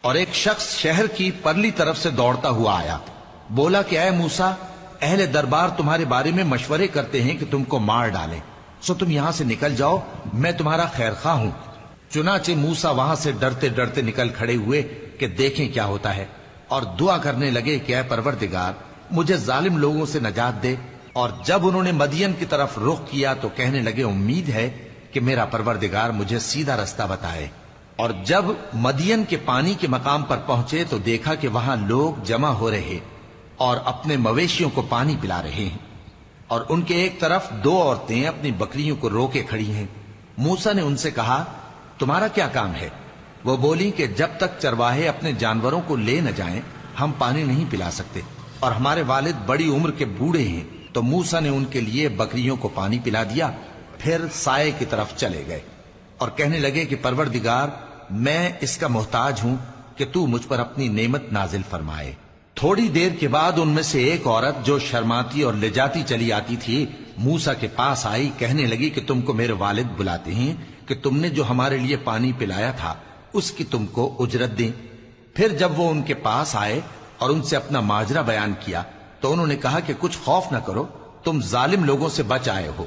اور ایک شخص شہر کی پرلی طرف سے دوڑتا ہوا آیا، بولا کہ اے موسیٰ، اہل دربار تمہارے بارے میں مشورے کرتے ہیں کہ تم کو مار ڈالیں، سو تم یہاں سے نکل جاؤ، میں تمہارا خیر خواہ ہوں۔ چنانچہ موسیٰ وہاں سے ڈرتے ڈرتے نکل کھڑے ہوئے کہ دیکھیں کیا ہوتا ہے، اور دعا کرنے لگے کہ اے پروردگار مجھے ظالم لوگوں سے نجات دے۔ اور جب انہوں نے مدین کی طرف رخ کیا تو کہنے لگے امید ہے کہ میرا پروردگار مجھے سیدھا رستہ بتائے۔ اور جب مدین کے پانی کے مقام پر پہنچے تو دیکھا کہ وہاں لوگ جمع ہو رہے اور اپنے مویشیوں کو پانی پلا رہے ہیں، اور ان کے ایک طرف دو عورتیں اپنی بکریوں کو روکے کھڑی ہیں۔ موسیٰ نے ان سے کہا تمہارا کیا کام ہے؟ وہ بولی کہ جب تک چرواہے اپنے جانوروں کو لے نہ جائیں ہم پانی نہیں پلا سکتے، اور ہمارے والد بڑی عمر کے بوڑھے ہیں۔ تو موسیٰ نے ان کے لیے بکریوں کو پانی پلا دیا، پھر سائے کی طرف چلے گئے اور کہنے لگے کہ پروردگار میں اس کا محتاج ہوں کہ تو مجھ پر اپنی نعمت نازل فرمائے۔ تھوڑی دیر کے بعد ان میں سے ایک عورت جو شرماتی اور لجاتی چلی آتی تھی موسیٰ کے پاس آئی، کہنے لگی کہ تم کو میرے والد بلاتے ہیں کہ تم نے جو ہمارے لیے پانی پلایا تھا اس کی تم کو اجرت دیں۔ پھر جب وہ ان کے پاس آئے اور ان سے اپنا ماجرا بیان کیا تو انہوں نے کہا کہ کچھ خوف نہ کرو، تم ظالم لوگوں سے بچ آئے ہو،